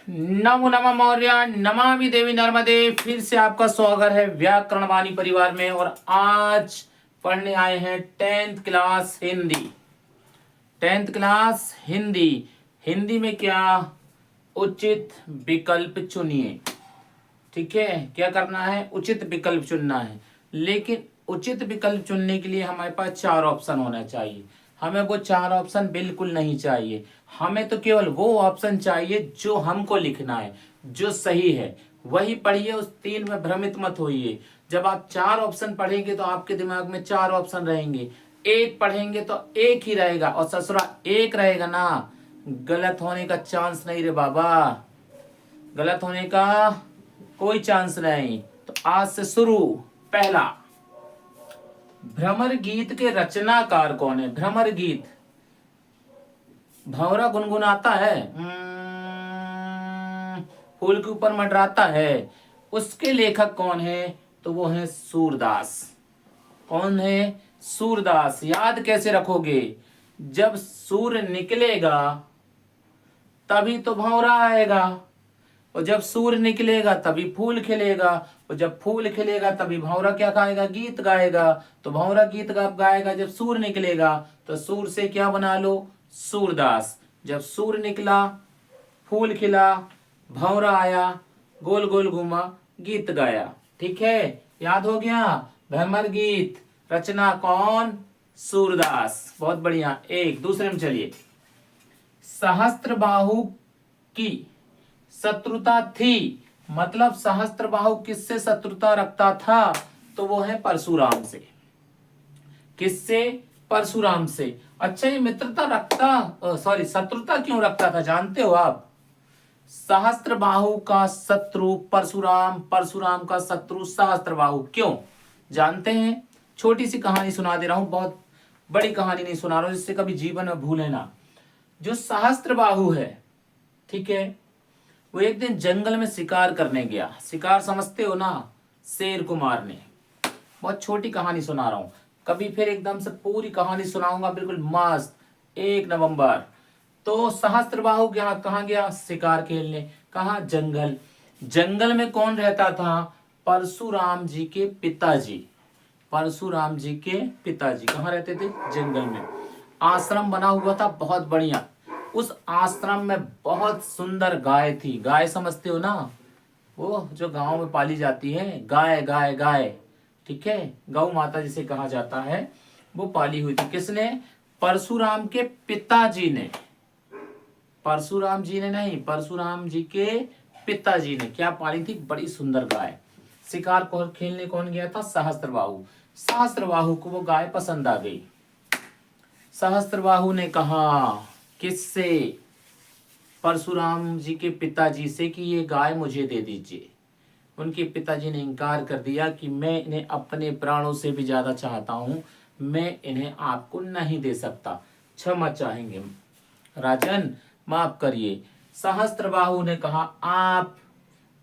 नमो नमः मौर्य, नमामि देवी नर्मदे। फिर से आपका स्वागत है व्याकरण वाणी परिवार में। और आज पढ़ने आए हैं 10th class Hindi. 10th class Hindi. Hindi में क्या? उचित विकल्प चुनिए। ठीक है, क्या करना है? उचित विकल्प चुनना है। लेकिन उचित विकल्प चुनने के लिए हमारे पास 4 ऑप्शन होना चाहिए। हमें वो 4 ऑप्शन बिल्कुल नहीं चाहिए। हमें तो केवल वो ऑप्शन चाहिए जो हमको लिखना है, जो सही है वही पढ़िए। उस 3 में भ्रमित मत होइए। जब आप 4 ऑप्शन पढ़ेंगे तो आपके दिमाग में 4 ऑप्शन रहेंगे। एक पढ़ेंगे तो एक ही रहेगा, और ससुरा एक रहेगा ना। गलत होने का चांस नहीं रे बाबा, गलत होने का कोई चांस नहीं। तो आज से शुरू। पहला, भ्रमर गीत के रचनाकार कौन है? भ्रमर गीत, भंवरा गुनगुनाता है, फूल के ऊपर मंडराता है, उसके लेखक कौन है? तो वो है सूरदास। कौन है? सूरदास। याद कैसे रखोगे? जब सूर्य निकलेगा तभी तो भंवरा आएगा, और जब सूर्य निकलेगा तभी फूल खिलेगा, और जब फूल खिलेगा तभी भंवरा क्या गाएगा? गीत गाएगा। तो भंवरा गीत गाएगा जब सूर्य निकलेगा। तो सूर्य से क्या बना लो? सूरदास। जब सूर्य निकला, फूल खिला, भंवरा आया, गोल गोल घूमा, गीत गाया। ठीक है, याद हो गया? भ्रमर गीत, रचना कौन? सूरदास। बहुत बढ़िया। एक दूसरे में चलिए। सहस्त्रबाहु की शत्रुता थी, मतलब सहस्त्रबाहु किससे शत्रुता रखता था? तो वो है परशुराम से। किससे? परशुराम से। अच्छा, ये मित्रता रखता, सॉरी, शत्रुता क्यों रखता था जानते हो आप? सहस्त्रबाहु का शत्रु परशुराम, परशुराम का शत्रु सहस्त्रबाहु। क्यों जानते हैं? छोटी सी कहानी सुना दे रहा हूं, बहुत बड़ी कहानी नहीं सुना रहा हूं, जिससे कभी जीवन में भूले ना। जो सहस्त्रबाहु है, ठीक है, वो एक दिन जंगल में शिकार करने गया। शिकार समझते हो ना? शेर को मारने। बहुत छोटी कहानी सुना रहा हूं, कभी फिर एकदम से पूरी कहानी सुनाऊंगा, बिल्कुल मस्त। 1 नवंबर। तो सहस्त्रबाहु कहाँ गया? शिकार खेलने। कहाँ? जंगल। जंगल में कौन रहता था? परशुराम जी के पिताजी। परशुराम जी के पिताजी कहाँ रहते थे? जंगल में। आश्रम बना हुआ था बहुत बढ़िया। उस आश्रम में बहुत सुंदर गाय थी। गाय समझते हो ना? वो जो गांव में पाली जाती है, गाय गाय गाय। ठीक है, गौ माता जिसे कहा जाता है, वो पाली हुई थी। किसने? परशुराम के पिताजी ने। परशुराम जी ने नहीं, परशुराम जी के पिताजी ने क्या पाली थी? बड़ी सुंदर गाय। शिकार को खेलने कौन गया था? सहस्त्रबाहु। सहस्त्रबाहु को वो गाय पसंद आ गई। सहस्त्रबाहु ने कहा किससे? परशुराम जी के पिताजी से कि ये गाय मुझे दे दीजिए। उनके पिताजी ने इनकार कर दिया कि मैं इन्हें अपने प्राणों से भी ज्यादा चाहता हूं, मैं इन्हें आपको नहीं दे सकता, क्षमा चाहेंगे राजन, माफ करिए। सहस्त्रबाहु ने कहा आप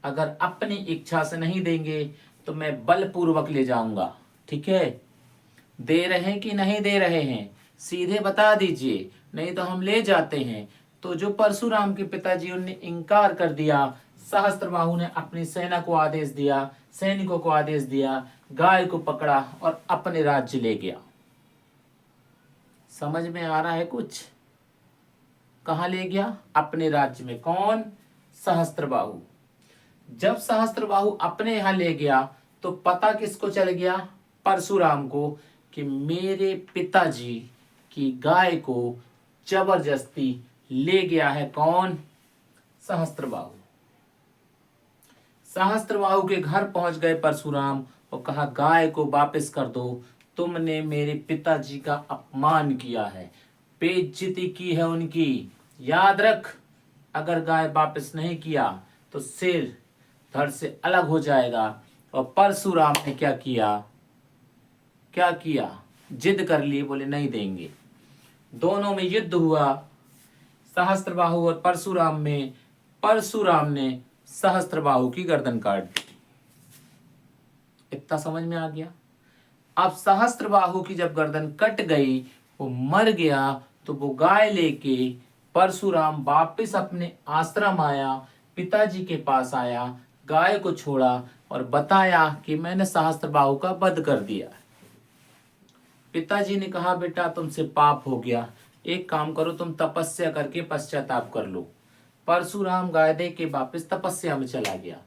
अगर अपनी इच्छा से नहीं देंगे तो मैं बलपूर्वक ले जाऊंगा। ठीक है, दे रहे हैं कि नहीं दे रहे हैं? सीधे बता दीजिए, नहीं तो हम ले जाते हैं। तो जो परशुराम के पिताजी, उनने इनकार कर दिया। सहस्त्रबाहु ने अपनी सेना को आदेश दिया, सैनिकों को आदेश दिया, गाय को पकड़ा और अपने राज्य ले गया। समझ में आ रहा है कुछ? कहाँ ले गया? अपने राज्य में। कौन? सहस्त्रबाहु। जब सहस्त्रबाहु अपने यहां ले गया तो पता किसको चल गया? परशुराम को, कि मेरे पिताजी की गाय को जबरदस्ती ले गया है। कौन? सहस्त्रबाहु। सहस्त्रबाहु के घर पहुंच गए परशुराम और कहा गाय को वापस कर दो, तुमने मेरे पिताजी का अपमान किया है, बेइज्जती की है उनकी। याद रख, अगर गाय वापस नहीं किया तो सिर धड़ से अलग हो जाएगा। और परशुराम ने क्या किया? क्या किया? जिद कर लिए, बोले नहीं देंगे। दोनों में युद्ध हुआ, सहस्त्रबाहु और परशुराम में। परशुराम ने सहस्त्रबाहु की गर्दन काट दी। इतना समझ में आ गया? अब सहस्त्रबाहु की जब गर्दन कट गई, वो मर गया, तो वो गाय लेके परशुराम वापिस अपने आश्रम आया। पिताजी के पास आया, गाय को छोड़ा और बताया कि मैंने सहस्त्रबाहु का वध कर दिया। पिताजी ने कहा बेटा तुमसे पाप हो गया, एक काम करो तुम तपस्या करके पश्चाताप कर लो। परशुराम गाय दे के वापस तपस्या में चला गया।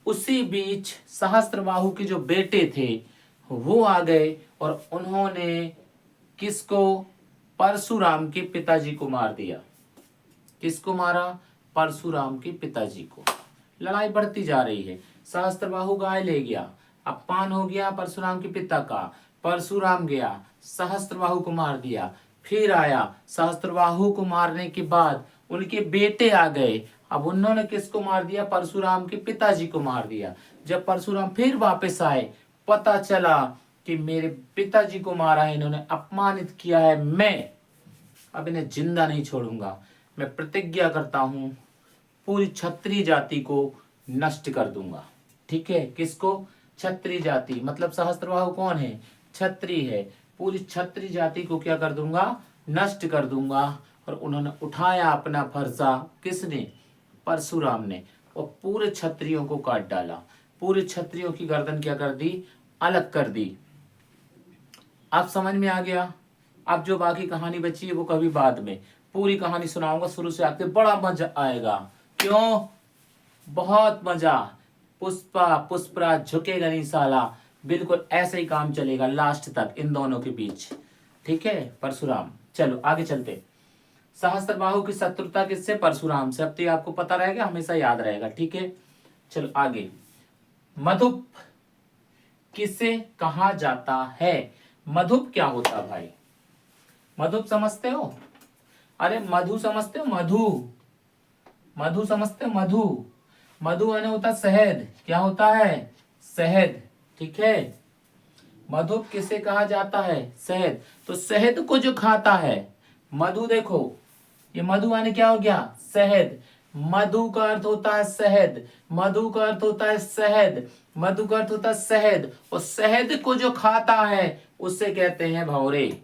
उसी बीच सहस्त्रबाहु के जो बेटे थे वो आ गए और उन्होंने किसको? परशुराम के पिताजी को मार दिया। किसको मारा? परशुराम के पिताजी को। लड़ाई बढ़ती जा रही है। सहस्त्रबाहु गाय ले गया, अपमान हो गया परशुराम के पिता का। परशुराम गया, सहस्त्रबाहु को मार दिया, फिर आया, सहस्त्रबाहु को मारने के बाद उनके बेटे आ गए। अब उन्होंने किसको मार दिया? परशुराम के पिताजी को मार दिया। जब परशुराम फिर वापस आए, पता चला कि मेरे पिताजी को मारा है इन्होंने, अपमानित किया है, मैं अब इन्हें जिंदा नहीं छोड़ूंगा। मैं प्रतिज्ञा करता हूं पूरी क्षत्रिय जाति को नष्ट कर दूंगा। ठीक है, किसको? क्षत्रिय जाति, मतलब सहस्त्रबाहु कौन है? क्षत्रिय है। पूरी क्षत्रिय जाति को क्या कर दूंगा? नष्ट कर दूंगा। और उन्होंने उठाया अपना फरसा, किसने? परशुराम ने, और पूरे क्षत्रियों को काट डाला। पूरे क्षत्रियों की गर्दन क्या कर दी? अलग कर दी। अब समझ में आ गया? अब जो बाकी कहानी बची है वो कभी बाद में, पूरी कहानी सुनाऊंगा शुरू से आते, बड़ा मजा आएगा। क्यों? बहुत मजा। पुष्पा पुष्पराज झुकेगा नहीं साला, बिल्कुल ऐसे ही काम चलेगा लास्ट तक इन दोनों के बीच। ठीक है, परशुराम। चलो आगे चलते। सहस्त्रबाहु की शत्रुता किससे? परशुराम से। अब तो ये आपको पता रहेगा, हमेशा याद रहेगा। ठीक है, चलो आगे। मधुप किसे कहा जाता है? मधुप क्या होता भाई? मधुप समझते हो? अरे मधु समझते हो? मधु, मधु समझते हो? मधु, मधु यानी होता शहद। क्या होता है? शहद। ठीक है, मधुप किसे कहा जाता है? शहद। तो शहद को जो खाता है, मधु, देखो ये मधु यानी क्या हो गया? शहद। मधु का अर्थ होता है शहद, मधु का अर्थ होता है शहद, मधु का अर्थ होता है शहद, और शहद को जो खाता है उसे कहते हैं भंवरे।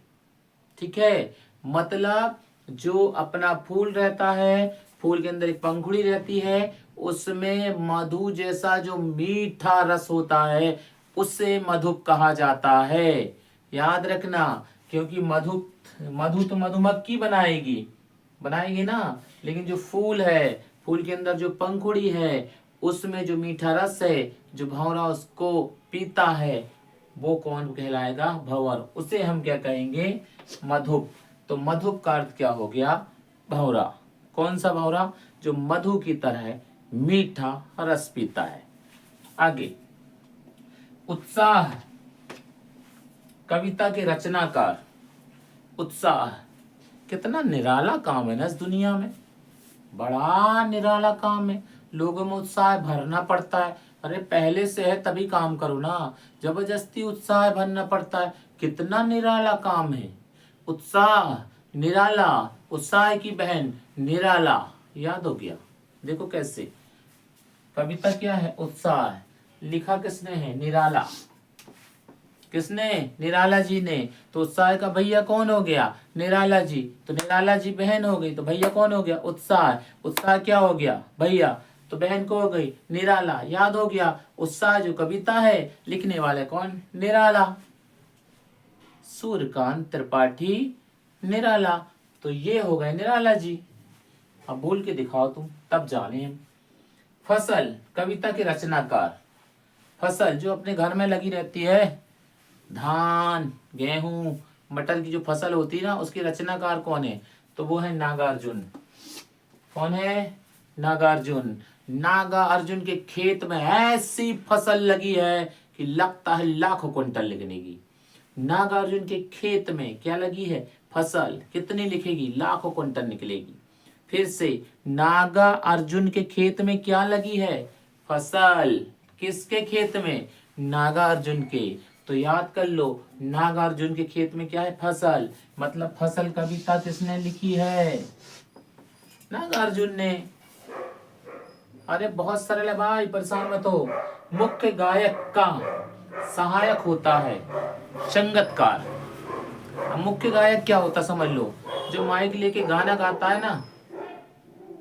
ठीक है, मतलब जो अपना फूल रहता है, फूल के अंदर एक पंखुड़ी रहती है, उसमें मधु जैसा जो मीठा रस होता है उसे मधुप कहा जाता है। याद रखना, क्योंकि मधु तो मधुमक्खी बनाएगी ना, लेकिन जो फूल है, फूल के अंदर जो पंखुड़ी है, उसमें जो मीठा रस है, जो भंवरा उसको पीता है, वो कौन कहलाएगा? भंवर। उसे हम क्या कहेंगे? मधुप। तो मधुप का अर्थ क्या हो गया? भंवरा। कौन सा भंवरा? जो मधु की तरह मीठा रस पीता है। आगे, उत्साह कविता के रचनाकार। उत्साह कितना निराला काम है ना इस दुनिया में, बड़ा निराला काम है। लोगों में उत्साह भरना पड़ता है। अरे पहले से है तभी काम करो ना, जबरदस्ती उत्साह भरना पड़ता है। कितना निराला काम है। उत्साह, निराला, उत्साह की बहन निराला, याद हो गया? देखो कैसे कविता क्या है? उत्साह। लिखा किसने है? निराला। किसने? निराला जी ने। तो उत्साह का भैया कौन हो गया? निराला जी। तो निराला जी बहन हो गई, तो भैया कौन हो गया? उत्साह। उत्साह क्या हो गया? भैया। तो बहन को हो गई निराला। याद हो गया? उत्साह जो कविता है, लिखने वाले कौन? निराला, सूर्यकांत त्रिपाठी निराला। तो ये हो गए निराला जी। अब बोल के दिखाओ तुम, तब जाने हम। फसल कविता के रचनाकार। फसल जो अपने घर में लगी रहती है, धान, गेहूं, मटर की जो फसल होती है ना, उसके रचनाकार कौन है? तो वो है नागार्जुन। कौन है? नागार्जुन। नागार्जुन के खेत में ऐसी फसल लगी है कि लगता है लाखों क्विंटल निकलेगी। नागार्जुन के खेत में क्या लगी है? फसल। कितनी लिखेगी? लाखों क्विंटल निकलेगी। फिर से, नागा अर्जुन के खेत में क्या लगी है? फसल। किसके खेत में? नागार्जुन के। तो याद कर लो, नागार्जुन के खेत में क्या है? फसल। मतलब फसल कविता किसने लिखी है? नागार्जुन ने। अरे बहुत सरल है भाई, परेशान मत हो। मुख्य गायक का सहायक होता है संगतकार। अब मुख्य गायक क्या होता समझ लो, जो माइक लेके गाना गाता है ना,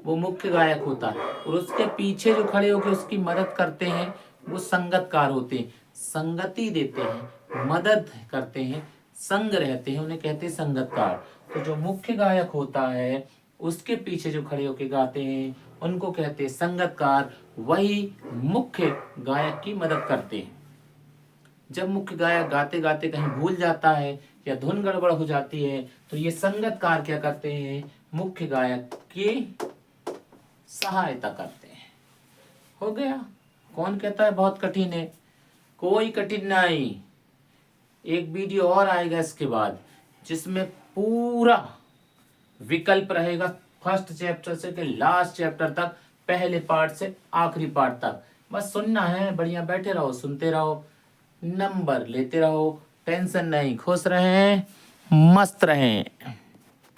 वो मुख्य गायक होता है, और उसके पीछे जो खड़े होकर उसकी मदद करते हैं वो संगतकार होते हैं, संगति देते हैं, मदद करते हैं, संग रहते हैं, उन्हें कहते हैं संगतकार। तो जो मुख्य गायक होता है उसके पीछे जो खड़े होकर गाते हैं उनको कहते हैं संगतकार, वही मुख्य गायक की मदद करते हैं। जब मुख्य गायक गाते गाते कहीं भूल जाता है या धुन गड़बड़ हो जाती है तो ये संगतकार क्या करते हैं, मुख्य गायक की सहायता करते हैं। हो गया। कौन कहता है बहुत कठिन है? कोई कठिन नहीं। एक वीडियो और आएगा इसके बाद जिसमें पूरा विकल्प रहेगा, फर्स्ट चैप्टर से के लास्ट चैप्टर तक, पहले पार्ट से आखिरी पार्ट तक। बस सुनना है, बढ़िया बैठे रहो, सुनते रहो, नंबर लेते रहो, टेंशन नहीं, खुश रहें, मस्त रहें।